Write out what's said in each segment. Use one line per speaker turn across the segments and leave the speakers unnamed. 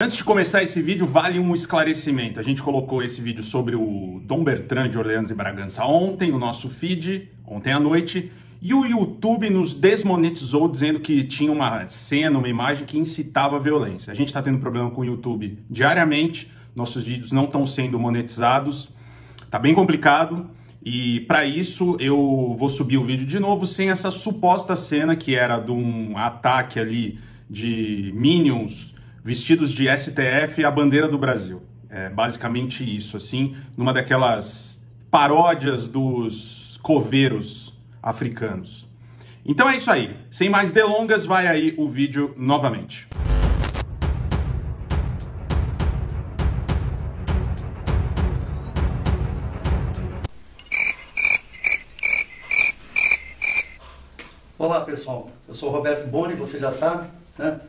Antes de começar esse vídeo, vale um esclarecimento. A gente colocou esse vídeo sobre o Dom Bertrand de Orleans e Bragança ontem no nosso feed, ontem à noite, e o YouTube nos desmonetizou dizendo que tinha uma cena, uma imagem que incitava a violência. A gente está tendo problema com o YouTube diariamente, nossos vídeos não estão sendo monetizados, tá bem complicado, e para isso eu vou subir o vídeo de novo sem essa suposta cena que era de um ataque ali de Minions vestidos de STF e a bandeira do Brasil. É basicamente isso, assim, numa daquelas paródias dos coveiros africanos. Então é isso aí. Sem mais delongas, vai aí o vídeo novamente.
Olá pessoal, eu sou Roberto Boni, você já sabe, né?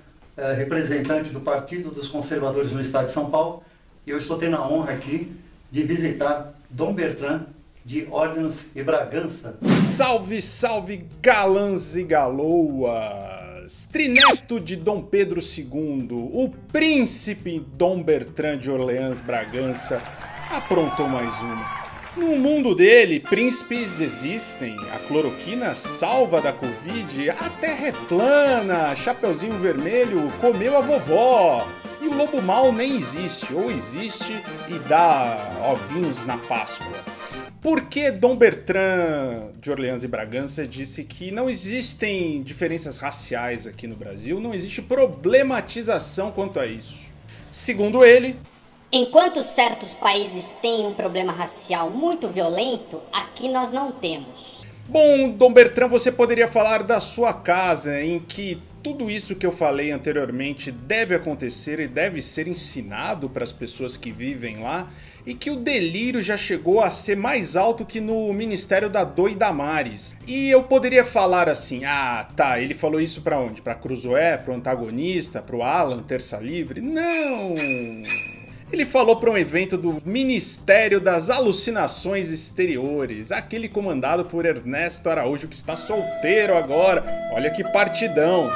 Representante do Partido dos Conservadores no Estado de São Paulo, e eu estou tendo a honra aqui de visitar Dom Bertrand de Orleans e Bragança.
Salve, salve galãs e galoas! Trineto de Dom Pedro II, o príncipe Dom Bertrand de Orleans Bragança, aprontou mais uma. No mundo dele, príncipes existem, a cloroquina salva da Covid, a terra é plana, Chapeuzinho Vermelho comeu a vovó, e o lobo mau nem existe, ou existe e dá ovinhos na Páscoa. Porque Dom Bertrand de Orleans e Bragança disse que não existem diferenças raciais aqui no Brasil, não existe problematização quanto a isso. Segundo ele,
enquanto certos países têm um problema racial muito violento, aqui nós não temos.
Bom, Dom Bertrand, você poderia falar da sua casa, em que tudo isso que eu falei anteriormente deve acontecer e deve ser ensinado para as pessoas que vivem lá, e que o delírio já chegou a ser mais alto que no Ministério da Doida Mares. E eu poderia falar assim, ah, tá, ele falou isso para onde? Para Cruzoé, para o antagonista, para o Alan, Terça Livre? Não! Ele falou para um evento do Ministério das Alucinações Exteriores, aquele comandado por Ernesto Araújo, que está solteiro agora. Olha que partidão!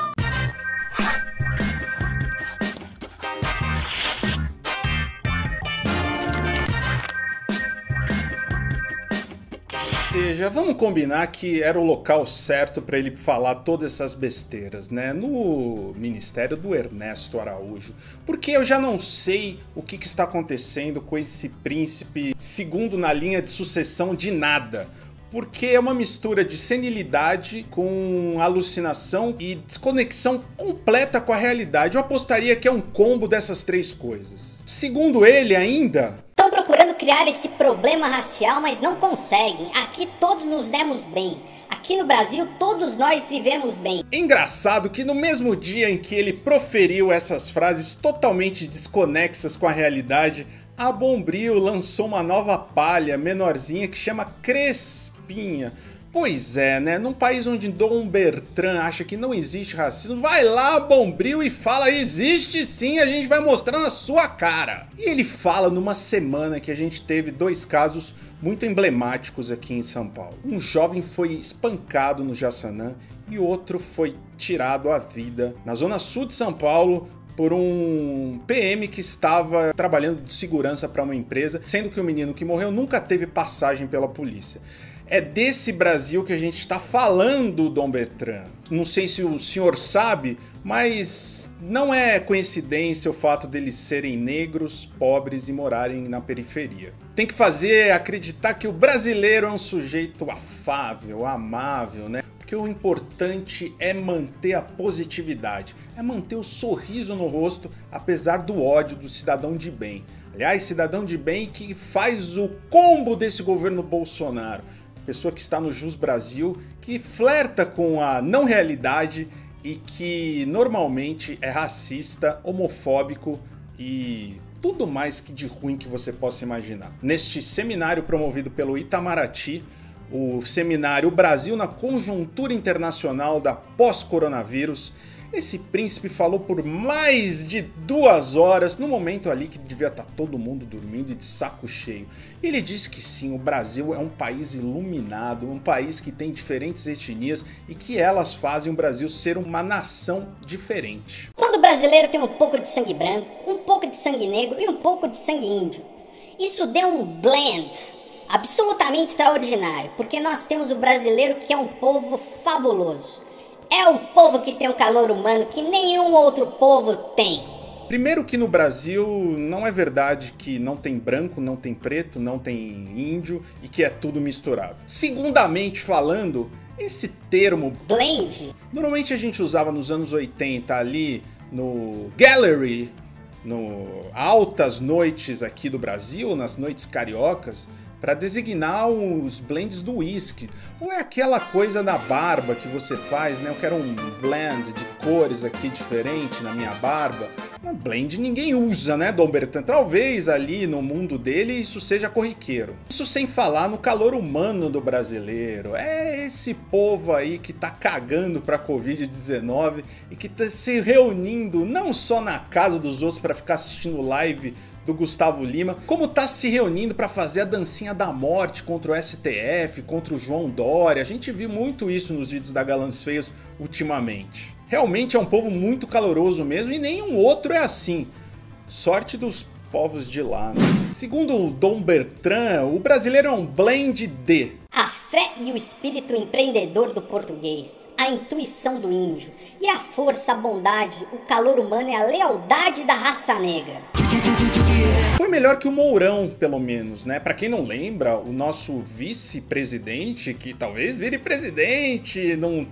Ou seja, vamos combinar que era o local certo para ele falar todas essas besteiras, né? No Ministério do Ernesto Araújo. Porque eu já não sei o que está acontecendo com esse príncipe segundo na linha de sucessão de nada. Porque é uma mistura de senilidade com alucinação e desconexão completa com a realidade. Eu apostaria que é um combo dessas três coisas. Segundo ele ainda,
estão procurando criar esse problema racial, mas não conseguem. Aqui todos nos demos bem. Aqui no Brasil todos nós vivemos bem.
Engraçado que no mesmo dia em que ele proferiu essas frases totalmente desconexas com a realidade, a Bombril lançou uma nova palha menorzinha que chama Crespinha. Pois é, né? Num país onde Dom Bertrand acha que não existe racismo, vai lá, Bombril, e fala, existe sim, a gente vai mostrar na sua cara. E ele fala numa semana que a gente teve dois casos muito emblemáticos aqui em São Paulo. Um jovem foi espancado no Jaçanã e outro foi tirado à vida na zona sul de São Paulo por um PM que estava trabalhando de segurança para uma empresa, sendo que o menino que morreu nunca teve passagem pela polícia. É desse Brasil que a gente está falando, Dom Bertrand. Não sei se o senhor sabe, mas não é coincidência o fato deles serem negros, pobres e morarem na periferia. Tem que fazer acreditar que o brasileiro é um sujeito afável, amável, né? Porque o importante é manter a positividade, é manter o sorriso no rosto, apesar do ódio do cidadão de bem. Aliás, cidadão de bem que faz o combo desse governo Bolsonaro. Pessoa que está no Jus Brasil, que flerta com a não realidade e que normalmente é racista, homofóbico e tudo mais que de ruim que você possa imaginar. Neste seminário promovido pelo Itamaraty, o seminário Brasil na Conjuntura Internacional da Pós-Coronavírus, esse príncipe falou por mais de 2 horas, no momento ali que devia estar todo mundo dormindo e de saco cheio. Ele disse que sim, o Brasil é um país iluminado, um país que tem diferentes etnias e que elas fazem o Brasil ser uma nação diferente.
Todo brasileiro tem um pouco de sangue branco, um pouco de sangue negro e um pouco de sangue índio. Isso deu um blend absolutamente extraordinário, porque nós temos o brasileiro que é um povo fabuloso. É um povo que tem um calor humano que nenhum outro povo tem.
Primeiro que no Brasil não é verdade que não tem branco, não tem preto, não tem índio e que é tudo misturado. Segundamente falando, esse termo
blend,
normalmente a gente usava nos anos 80 ali no gallery, no altas noites aqui do Brasil, nas noites cariocas, para designar os blends do whisky. Ou é aquela coisa da barba que você faz, né? Eu quero um blend de cores aqui diferente na minha barba. Um blend ninguém usa, né, Dom Bertrand? Talvez ali no mundo dele isso seja corriqueiro. Isso sem falar no calor humano do brasileiro. É esse povo aí que tá cagando pra Covid-19 e que tá se reunindo não só na casa dos outros para ficar assistindo live do Gustavo Lima, como tá se reunindo para fazer a dancinha da morte contra o STF, contra o João Dória. A gente viu muito isso nos vídeos da Galãs Feios ultimamente. Realmente é um povo muito caloroso mesmo e nenhum outro é assim. Sorte dos povos de lá, né? Segundo o Dom Bertrand, o brasileiro é um blend de
a fé e o espírito empreendedor do português, a intuição do índio e a força, a bondade, o calor humano e a lealdade da raça negra.
Foi melhor que o Mourão, pelo menos, né? Pra quem não lembra, o nosso vice-presidente, que talvez vire presidente, não...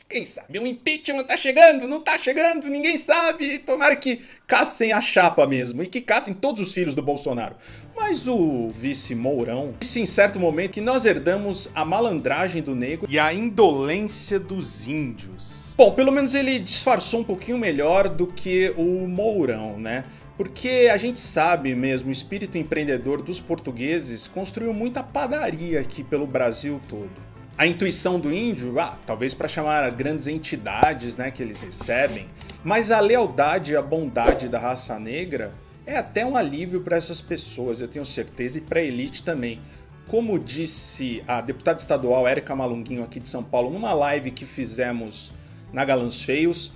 Quem sabe? O impeachment tá chegando, não tá chegando, ninguém sabe. Tomara que caçem a chapa mesmo e que caçem todos os filhos do Bolsonaro. Mas o vice Mourão disse em certo momento que nós herdamos a malandragem do negro
e a indolência dos índios.
Bom, pelo menos ele disfarçou um pouquinho melhor do que o Mourão, né? Porque a gente sabe mesmo, o espírito empreendedor dos portugueses construiu muita padaria aqui pelo Brasil todo. A intuição do índio, talvez para chamar grandes entidades, né, que eles recebem, mas a lealdade e a bondade da raça negra é até um alívio para essas pessoas, eu tenho certeza, e para a elite também. Como disse a deputada estadual Érica Malunguinho aqui de São Paulo, numa live que fizemos na Galãs Feios,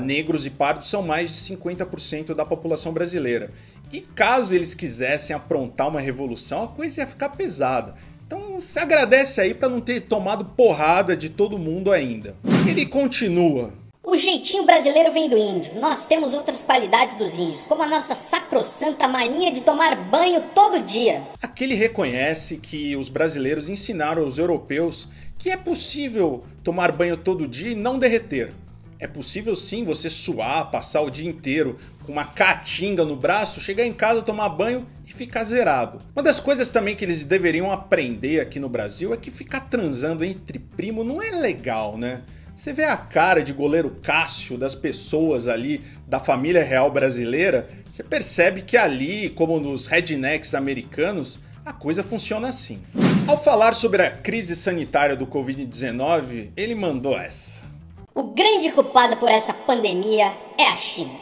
negros e pardos são mais de 50% da população brasileira. E caso eles quisessem aprontar uma revolução, a coisa ia ficar pesada. Então se agradece aí para não ter tomado porrada de todo mundo ainda. Ele continua.
O jeitinho brasileiro vem do índio. Nós temos outras qualidades dos índios, como a nossa sacrossanta mania de tomar banho todo dia.
Aqui ele reconhece que os brasileiros ensinaram aos europeus que é possível tomar banho todo dia e não derreter. É possível sim você suar, passar o dia inteiro com uma caatinga no braço, chegar em casa, tomar banho e ficar zerado. Uma das coisas também que eles deveriam aprender aqui no Brasil é que ficar transando entre primo não é legal, né? Você vê a cara de goleiro Cássio das pessoas ali da família real brasileira, você percebe que ali, como nos rednecks americanos, a coisa funciona assim. Ao falar sobre a crise sanitária do Covid-19, ele mandou essa.
O grande culpado por essa pandemia é a China.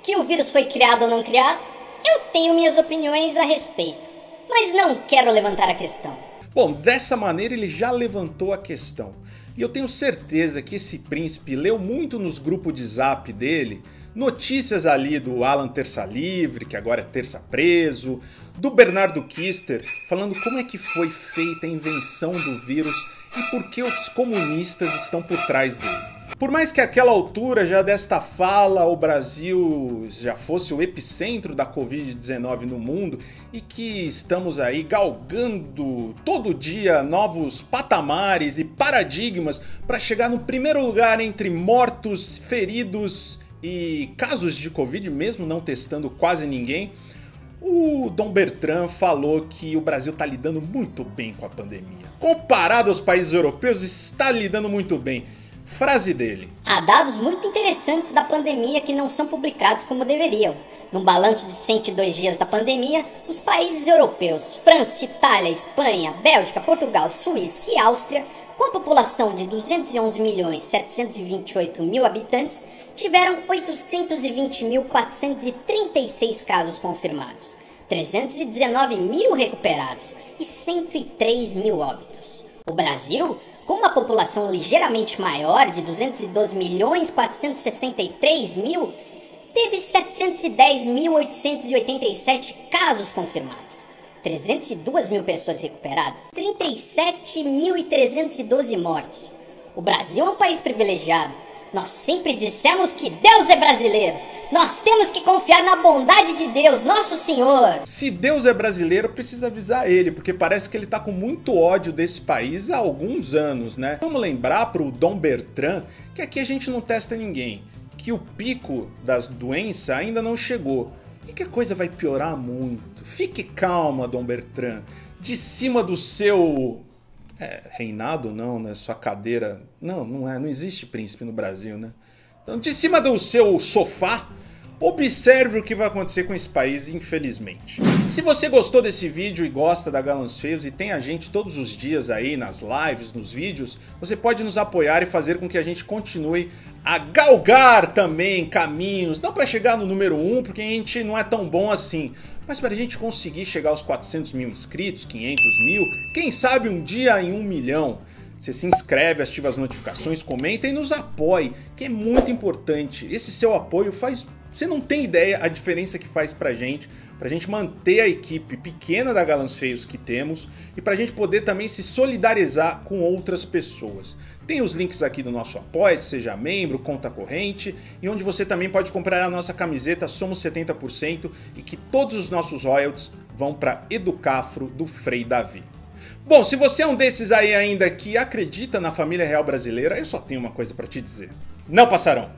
Que o vírus foi criado ou não criado, eu tenho minhas opiniões a respeito, mas não quero levantar a questão.
Bom, dessa maneira ele já levantou a questão. E eu tenho certeza que esse príncipe leu muito nos grupos de zap dele notícias ali do Alan Terça Livre, que agora é terça preso, do Bernardo Kister, falando como é que foi feita a invenção do vírus e por que os comunistas estão por trás dele. Por mais que àquela altura já desta fala o Brasil já fosse o epicentro da Covid-19 no mundo e que estamos aí galgando todo dia novos patamares e paradigmas para chegar no primeiro lugar entre mortos, feridos e casos de Covid, mesmo não testando quase ninguém, o Dom Bertrand falou que o Brasil está lidando muito bem com a pandemia. Comparado aos países europeus, está lidando muito bem. Frase dele.
Há dados muito interessantes da pandemia que não são publicados como deveriam. No balanço de 102 dias da pandemia, os países europeus, França, Itália, Espanha, Bélgica, Portugal, Suíça e Áustria, com a população de 211.728.000 habitantes, tiveram 820.436 casos confirmados, 319 mil recuperados e 103 mil óbitos. O Brasil, com uma população ligeiramente maior de 212.463.000, teve 710.887 casos confirmados, 302 mil pessoas recuperadas, 37.312 mortos. O Brasil é um país privilegiado. Nós sempre dissemos que Deus é brasileiro. Nós temos que confiar na bondade de Deus, nosso Senhor.
Se Deus é brasileiro, precisa avisar ele, porque parece que ele tá com muito ódio desse país há alguns anos, né? Vamos lembrar pro Dom Bertrand que aqui a gente não testa ninguém, que o pico das doenças ainda não chegou e que a coisa vai piorar muito. Fique calma, Dom Bertrand. De cima do seu... reinado não, né? Sua cadeira... Não existe príncipe no Brasil, né? Então, de cima do seu sofá, observe o que vai acontecer com esse país, infelizmente. Se você gostou desse vídeo e gosta da Galãs Feios e tem a gente todos os dias aí nas lives, nos vídeos, você pode nos apoiar e fazer com que a gente continue a galgar também caminhos, não para chegar no número 1, porque a gente não é tão bom assim, mas para a gente conseguir chegar aos 400 mil inscritos, 500 mil, quem sabe um dia em 1 milhão. Você se inscreve, ativa as notificações, comenta e nos apoie, que é muito importante. Esse seu apoio faz... Você não tem ideia a diferença que faz pra gente manter a equipe pequena da Galãs Feios que temos e pra gente poder também se solidarizar com outras pessoas. Tem os links aqui do nosso apoio, seja membro, conta corrente, e onde você também pode comprar a nossa camiseta Somos 70% e que todos os nossos royalties vão para Educafro do Frei Davi. Bom, se você é um desses aí ainda que acredita na família real brasileira, eu só tenho uma coisa pra te dizer. Não passarão!